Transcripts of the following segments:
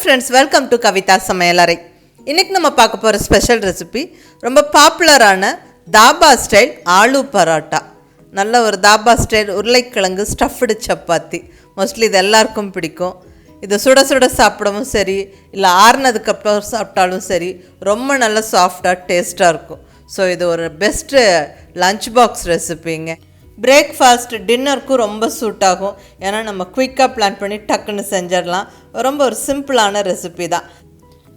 friends, welcome to kavithasamayalarai. இன்னைக்கு நம்ம பார்க்க போற ஸ்பெஷல் ரெசிபி ரொம்ப பாப்புலரான தாபா ஸ்டைல் ஆலு பரோட்டா. நல்ல ஒரு தாபா ஸ்டைல் உருளைக்கிழங்கு ஸ்டஃப்டு சப்பாத்தி. மோஸ்ட்லி இது எல்லாருக்கும் பிடிக்கும். இது சுட சுட சாப்பிடவும் சரி, இல்லை ஆறுனதுக்கு அப்புறம் சாப்பிட்டாலும் சரி, ரொம்ப நல்ல சாஃப்டாக டேஸ்ட்டாக இருக்கும். ஸோ இது ஒரு பெஸ்ட்டு லஞ்ச் பாக்ஸ் ரெசிபிங்க. பிரேக்ஃபாஸ்ட் டின்னருக்கும் ரொம்ப சூட் ஆகும். ஏன்னா நம்ம குயிக்காக பிளான் பண்ணி டக்குன்னு செஞ்சிடலாம். ரொம்ப ஒரு சிம்பிளான ரெசிபி தான்.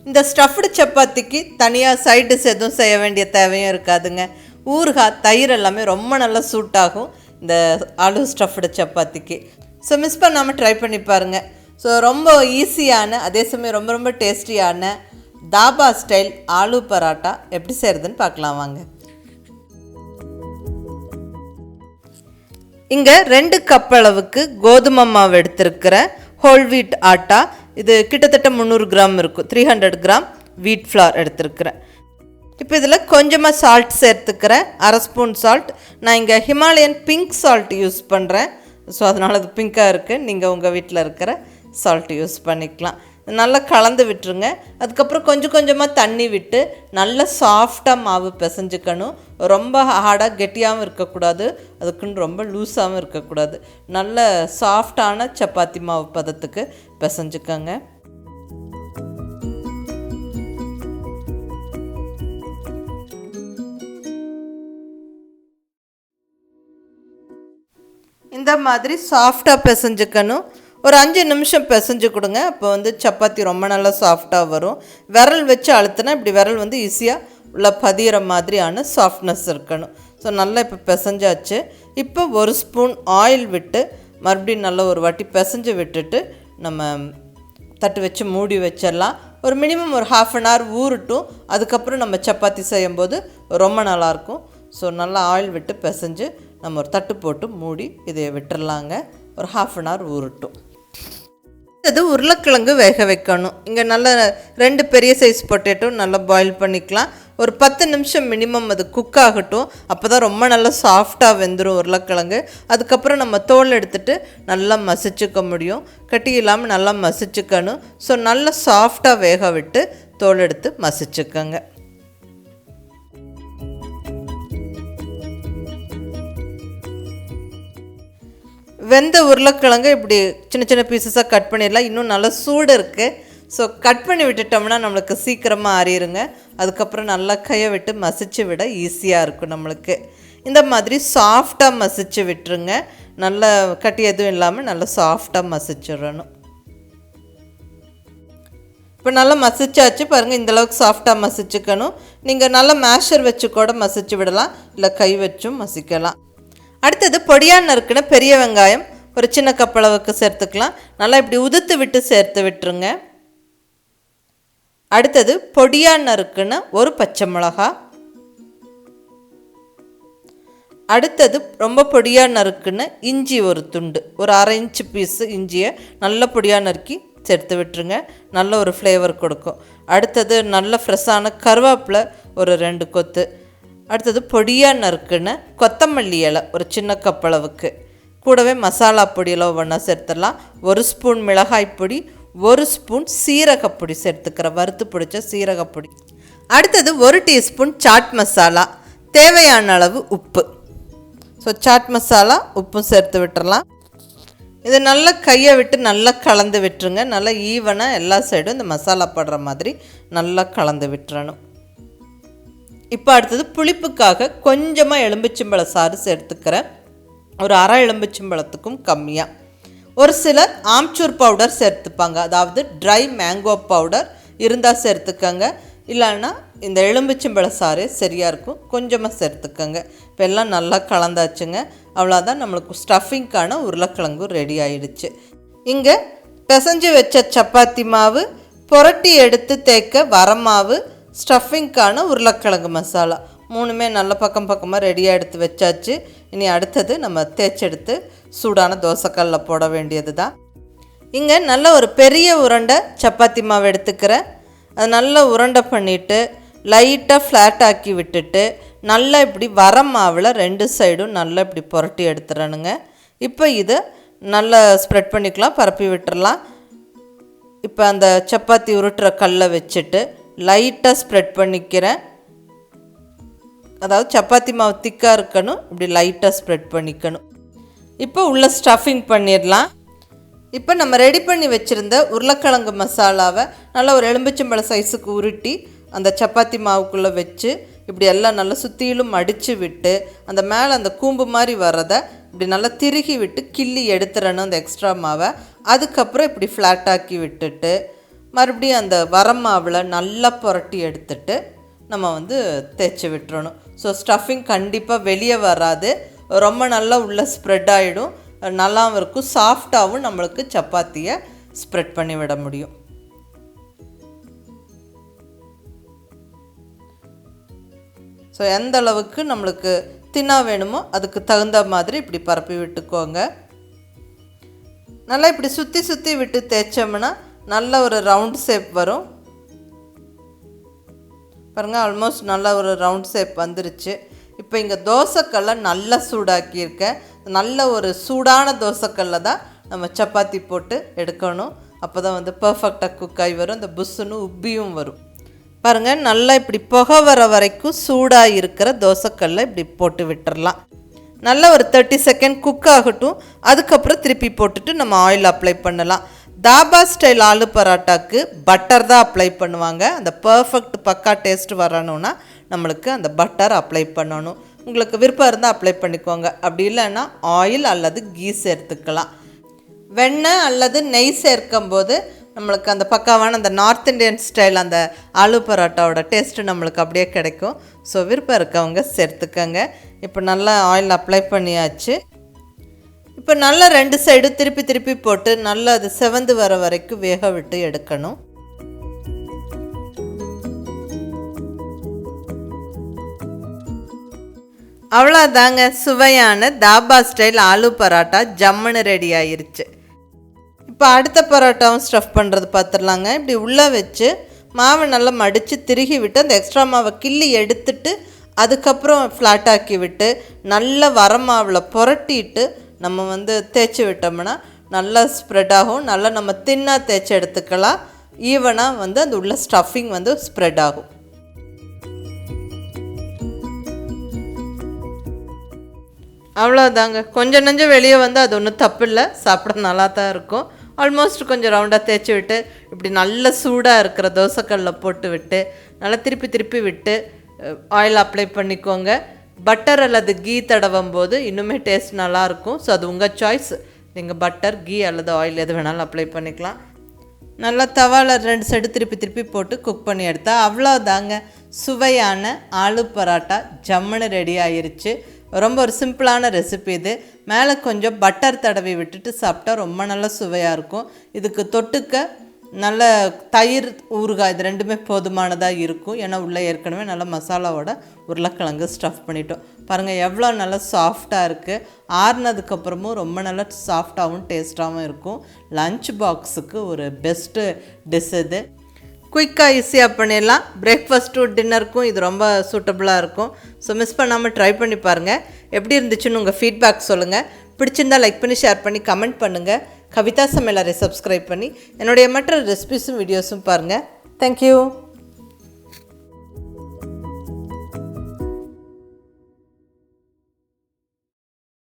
இந்த ஸ்டஃப்டு சப்பாத்திக்கு தனியாக சைட் டிஷ் எதுவும் செய்ய வேண்டிய தேவையும் இருக்காதுங்க. ஊறுகாய், தயிர் எல்லாமே ரொம்ப நல்லா சூட் ஆகும் இந்த ஆலு ஸ்டஃப்டு சப்பாத்திக்கு. ஸோ மிஸ் பண்ணாமல் ட்ரை பண்ணி பாருங்கள். ஸோ ரொம்ப ஈஸியான, அதே சமயம் ரொம்ப ரொம்ப டேஸ்டியான தாபா ஸ்டைல் ஆலு பராட்டா எப்படி செய்கிறதுன்னு பார்க்கலாம் வாங்க. இங்கே 2 கப் அளவுக்கு கோதுமை மாவு எடுத்துருக்கிறேன். Whole wheat atta. இது கிட்டத்தட்ட 300 கிராம் இருக்கும். 300 கிராம் வீட் ஃப்ளார் எடுத்துருக்கிறேன். இப்போ இதில் கொஞ்சமாக சால்ட் சேர்த்துக்கிறேன். 1/2 ஸ்பூன் சால்ட். நான் இங்கே ஹிமாலயன் பிங்க் சால்ட் யூஸ் பண்ணுறேன். ஸோ அதனால் அது பிங்காக இருக்குது. நீங்கள் உங்கள் வீட்டில் இருக்கிற சால்ட் யூஸ் பண்ணிக்கலாம். நல்லா கலந்து விட்டுருங்க. அதுக்கப்புறம் கொஞ்சம் கொஞ்சமாக தண்ணி விட்டு நல்லா சாஃப்டாக மாவு பிசைஞ்சுக்கணும். ரொம்ப ஹார்டாக கெட்டியாகவும் இருக்கக்கூடாது, அதுக்குன்னு ரொம்ப லூஸாகவும் இருக்கக்கூடாது. நல்ல சாஃப்டான சப்பாத்தி மாவு பதத்துக்கு பிசைஞ்சுக்கோங்க. இந்த மாதிரி சாஃப்டாக பிசைஞ்சுக்கணும். ஒரு 5 நிமிஷம் பிசைஞ்சு கொடுங்க. அப்போ சப்பாத்தி ரொம்ப நல்லா சாஃப்டாக வரும். விரல் வச்சு அழுத்தினா இப்படி விரல் ஈஸியாக உள்ள பதிகிற மாதிரியான சாஃப்ட்னஸ் இருக்கணும். ஸோ நல்லா இப்போ பிசைஞ்சாச்சு. இப்போ 1 ஸ்பூன் ஆயில் விட்டு மறுபடியும் நல்லா ஒரு வாட்டி பிசைஞ்சு விட்டுட்டு நம்ம தட்டு வச்சு மூடி வச்சிடலாம். ஒரு மினிமம் ஒரு 1/2 hour ஊறட்டும். அதுக்கப்புறம் நம்ம சப்பாத்தி செய்யும்போது ரொம்ப நல்லாயிருக்கும். ஸோ நல்லா ஆயில் விட்டு பிசைஞ்சு நம்ம ஒரு தட்டு போட்டு மூடி இதை விட்டுடலாங்க. ஒரு 1/2 hour ஊறட்டும். அது உருளைக்கிழங்கு வேக வைக்கணும். இங்கே நல்ல 2 பெரிய சைஸ் பொட்டேட்டோ நல்லா பாயில் பண்ணிக்கலாம். ஒரு 10 நிமிஷம் மினிமம் அது குக் ஆகட்டும். அப்போ தான் ரொம்ப நல்லா சாஃப்டாக வெந்துடும் உருளைக்கிழங்கு. அதுக்கப்புறம் நம்ம தோல் எடுத்துகிட்டு நல்லா மசிச்சுக்க முடியும். கட்டி இல்லாமல் நல்லா மசிச்சுக்கணும். ஸோ நல்லா சாஃப்டாக வேக விட்டு தோல் எடுத்து மசிச்சுக்கோங்க. வெந்த உருளைக்கிழங்கு இப்படி சின்ன சின்ன பீசஸாக கட் பண்ணிடலாம். இன்னும் நல்லா சூடு இருக்குது. ஸோ கட் பண்ணி விட்டுட்டோம்னா நம்மளுக்கு சீக்கிரமாக ஆறிடுங்க. அதுக்கப்புறம் நல்லா கையை விட்டு மசிச்சு விட ஈஸியாக இருக்கும் நம்மளுக்கு. இந்த மாதிரி சாஃப்டாக மசிச்சு விட்டுருங்க. நல்லா கட்டி எதுவும் இல்லாமல் நல்லா சாஃப்டாக மசிச்சிடணும். இப்போ நல்லா மசிச்சாச்சு பாருங்கள். இந்தளவுக்கு சாஃப்டாக மசிச்சுக்கணும். நீங்கள் நல்லா மேஷர் வச்சு கூட மசிச்சு விடலாம், இல்லை கை வச்சும் மசிக்கலாம். அடுத்தது பொடியாக நறுக்குன பெரிய வெங்காயம் ஒரு சின்ன கப் அளவுக்கு சேர்த்துக்கலாம். நல்லா இப்படி உதுத்து விட்டு சேர்த்து விட்டுருங்க. அடுத்தது பொடியாக நறுக்குன ஒரு பச்சை மிளகா. அடுத்தது ரொம்ப பொடியாக நறுக்குன இஞ்சி ஒரு துண்டு, ஒரு 1/2 இன்ச்சு பீஸு இஞ்சியை நல்ல பொடியாக நறுக்கி சேர்த்து விட்டுருங்க. நல்ல ஒரு ஃப்ளேவர் கொடுக்கும். அடுத்தது நல்ல ஃப்ரெஷ்ஷான கருவேப்பிலை ஒரு 2 கொத்து. அடுத்தது பொடியாக நறுக்குன்னு கொத்தமல்லி இலை ஒரு சின்ன கப் அளவுக்கு. கூடவே மசாலா பொடியெல்லாம் ஒன்றா சேர்த்துடலாம். 1 ஸ்பூன் மிளகாய் பொடி, 1 ஸ்பூன் சீரகப்பொடி சேர்த்துக்கிற வறுத்து பிடிச்ச சீரகப்பொடி. அடுத்தது 1 டீஸ்பூன் சாட் மசாலா, தேவையான அளவு உப்பு. ஸோ சாட் மசாலா உப்பும் சேர்த்து விட்டுறலாம். இது நல்லா கையை விட்டு நல்லா கலந்து விட்டுருங்க. நல்லா ஈவனாக எல்லா சைடும் இந்த மசாலா படுற மாதிரி நல்லா கலந்து விட்டுறணும். இப்போ அடுத்தது புளிப்புக்காக கொஞ்சமாக எலும்பிச்சம்பழ சாறு சேர்த்துக்கிறேன். ஒரு 1/2 எலும்பிச்சம்பழத்துக்கும் கம்மியாக. ஒரு சிலர் ஆம்ச்சூர் பவுடர் சேர்த்துப்பாங்க, அதாவது ட்ரை மேங்கோ பவுடர் இருந்தால் சேர்த்துக்கங்க. இல்லைன்னா இந்த எலும்பிச்சம்பழ சாறே சரியாக இருக்கும், கொஞ்சமாக சேர்த்துக்கங்க. இப்போ எல்லாம் நல்லா கலந்தாச்சுங்க. அவ்வளோதான், நம்மளுக்கு ஸ்டஃபிங்க்கான உருளைக்கிழங்கு ரெடி ஆயிடுச்சு. இங்கே பிசைஞ்சு வச்ச சப்பாத்தி மாவு, புரட்டி எடுத்து தேய்க்க வரமாவு, ஸ்டஃபிங்க்கான உருளைக்கிழங்கு மசாலா 3மே நல்ல பக்கமாக ரெடியாக எடுத்து வச்சாச்சு. இனி அடுத்தது நம்ம தேய்ச்செடுத்து சூடான தோசைக்கல்லில் போட வேண்டியது தான். இங்கே நல்ல ஒரு பெரிய உருண்டை சப்பாத்தி மாவு எடுத்துக்கிறேன். அது நல்லா உருண்டை பண்ணிவிட்டு லைட்டாக ஃப்ளாட் ஆக்கி விட்டுட்டு நல்லா இப்படி வர மாவில் 2 சைடும் நல்லா இப்படி புரட்டி எடுத்துடணுங்க. இப்போ இதை நல்லா ஸ்ப்ரெட் பண்ணிக்கலாம், பரப்பி விட்டுறலாம். இப்போ அந்த சப்பாத்தி உருட்டுற கல்லை வச்சுட்டு லைட்டாக ஸ்ப்ரெட் பண்ணிக்கிறேன். அதாவது சப்பாத்தி மாவு திக்காக இருக்கணும், இப்படி லைட்டாக ஸ்ப்ரெட் பண்ணிக்கணும். இப்போ உள்ள ஸ்டஃபிங் பண்ணிடலாம். இப்போ நம்ம ரெடி பண்ணி வச்சுருந்த உருளைக்கிழங்கு மசாலாவை நல்லா ஒரு எலும்பிச்சம்பழ சைஸுக்கு உருட்டி அந்த சப்பாத்தி மாவுக்குள்ளே வச்சு இப்படி எல்லாம் நல்லா சுற்றிலும் மடித்து விட்டு அந்த மேலே அந்த கூம்பு மாதிரி வர்றதை இப்படி நல்லா திருகி விட்டு கிள்ளி எடுத்துடணும் அந்த எக்ஸ்ட்ரா மாவை. அதுக்கப்புறம் இப்படி ஃப்ளாட்டாக்கி விட்டுட்டு மறுபடியும் அந்த வரமாவில் நல்லா புரட்டி எடுத்துட்டு நம்ம தேய்ச்சி விட்டுறணும். ஸோ ஸ்டஃபிங் கண்டிப்பாக வெளியே வராது, ரொம்ப நல்லா உள்ளே ஸ்ப்ரெட் ஆகிடும், நல்லாவும் இருக்கும், சாஃப்டாகவும் நம்மளுக்கு சப்பாத்தியை ஸ்ப்ரெட் பண்ணி விட முடியும். ஸோ எந்த அளவுக்கு நம்மளுக்கு தின்னாக வேணுமோ அதுக்கு தகுந்த மாதிரி இப்படி பரப்பி விட்டுக்கோங்க. நல்லா இப்படி சுற்றி சுற்றி விட்டு தேய்ச்சோம்னா நல்ல ஒரு ரவுண்ட் ஷேப் வரும். பாருங்கள், ஆல்மோஸ்ட் நல்ல ஒரு ரவுண்ட் ஷேப் வந்துருச்சு. இப்போ இங்கே தோசைக்கல்லை நல்லா சூடாக்கியிருக்கேன். நல்ல ஒரு சூடான தோசைக்கல்லை தான் நம்ம சப்பாத்தி போட்டு எடுக்கணும். அப்போ தான் பர்ஃபெக்டாக குக் ஆகி வரும், இந்த புஷ்ஷுன்னு உப்பியும் வரும். பாருங்கள், நல்லா இப்படி புகை வர வரைக்கும் சூடாக இருக்கிற தோசைக்கல்லை இப்படி போட்டு விட்டுறலாம். நல்லா ஒரு 30 செகண்ட் குக் ஆகட்டும். அதுக்கப்புறம் திருப்பி போட்டுட்டு நம்ம ஆயில் அப்ளை பண்ணலாம். தாபா ஸ்டைல் ஆலு பராட்டாக்கு பட்டர் தான் அப்ளை பண்ணுவாங்க. அந்த பர்ஃபெக்ட் பக்கா டேஸ்ட் வரணும்னா நம்மளுக்கு அந்த பட்டர் அப்ளை பண்ணணும். உங்களுக்கு விருப்பம் இருந்தால் அப்ளை பண்ணிக்கோங்க, அப்படி இல்லைன்னா ஆயில் அல்லது கீ சேர்த்துக்கலாம். வெண்ணெய் அல்லது நெய் சேர்க்கும் போது நம்மளுக்கு அந்த பக்காவான அந்த நார்த் இண்டியன் ஸ்டைல் அந்த ஆலு பரோட்டாவோட டேஸ்ட்டு நம்மளுக்கு அப்படியே கிடைக்கும். ஸோ விருப்பம் இருக்கவங்க சேர்த்துக்கங்க. இப்போ நல்லா ஆயில் அப்ளை பண்ணியாச்சு. இப்போ நல்லா 2 சைடும் திருப்பி திருப்பி போட்டு நல்லா அது செவந்து வர வரைக்கும் வேக விட்டு எடுக்கணும். அவ்வளோதாங்க, சுவையான தாபா ஸ்டைல் ஆலு பரோட்டா ஜம்முன்னு ரெடி ஆயிருச்சு. இப்போ அடுத்த பரோட்டாவும் ஸ்டஃப் பண்ணுறது பார்த்துடலாங்க. இப்படி உள்ளே வச்சு மாவை நல்லா மடித்து திருகி விட்டு அந்த எக்ஸ்ட்ரா மாவை கிள்ளி எடுத்துட்டு அதுக்கப்புறம் ஃப்ளாட்டாக்கி விட்டு நல்லா வரமாவில் புரட்டிட்டு நம்ம தேய்ச்சி விட்டோம்னா நல்லா ஸ்ப்ரெட் ஆகும். நல்லா நம்ம தின்னாக தேய்ச்சி எடுத்துக்கலாம். ஈவனாக அந்த உள்ள ஸ்டஃபிங் ஸ்ப்ரெட் ஆகும். அவ்வளோதாங்க, கொஞ்சம் நஞ்சம் வெளியே அது ஒன்றும் தப்பு இல்லை, சாப்பிட நல்லா தான் இருக்கும். ஆல்மோஸ்ட் கொஞ்சம் ரவுண்டாக தேய்ச்சி விட்டு இப்படி நல்ல சூடாக இருக்கிற தோசைக்கல்லில் போட்டு விட்டு நல்லா திருப்பி திருப்பி விட்டு ஆயில் அப்ளை பண்ணிக்கோங்க. பட்டர் அல்லது கீ தடவும் போது இன்னுமே டேஸ்ட் நல்லாயிருக்கும். ஸோ அது உங்கள் சாய்ஸ், நீங்கள் பட்டர் கீ அல்லது ஆயில் எது வேணாலும் அப்ளை பண்ணிக்கலாம். நல்லா தவாவில் 2 சைடு திருப்பி திருப்பி போட்டு குக் பண்ணி எடுத்தால் அவ்வளோதாங்க, சுவையான ஆலு பரோட்டா ஜம்முன்னு ரெடி ஆயிருச்சு. ரொம்ப ஒரு சிம்பிளான ரெசிபி இது. மேலே கொஞ்சம் பட்டர் தடவி விட்டுட்டு சாப்பிட்டா ரொம்ப நல்லா சுவையாக இருக்கும். இதுக்கு தொட்டுக்க நல்ல தயிர் ஊறுகாய் இது ரெண்டுமே போதுமானதாக இருக்கும். ஏன்னா உள்ளே ஏற்கனவே நல்லா மசாலாவோட உருளைக்கிழங்கு ஸ்டஃப் பண்ணிட்டோம். பாருங்கள் எவ்வளோ நல்லா சாஃப்டாக இருக்குது. ஆறுனதுக்கப்புறமும் ரொம்ப நல்லா சாஃப்டாகவும் டேஸ்ட்டாகவும் இருக்கும். லஞ்ச் பாக்ஸுக்கு ஒரு பெஸ்ட்டு டிஷ் இது. குயிக்காக ஈஸியாக பண்ணிடலாம். பிரேக்ஃபாஸ்ட்டும் டின்னருக்கும் இது ரொம்ப சூட்டபுளாக இருக்கும். ஸோ மிஸ் பண்ணாமல் ட்ரை பண்ணி பாருங்கள். எப்படி இருந்துச்சுன்னு உங்கள் ஃபீட்பேக் சொல்லுங்கள். பிடிச்சிருந்தால் லைக் பண்ணி ஷேர் பண்ணி கமெண்ட் பண்ணுங்கள். கவிதா சமையலறை சப்ஸ்கிரைப் பண்ணி என்னுடைய மற்ற ரெசிபிஸும் வீடியோஸும் பாருங்கள். தேங்க்யூ.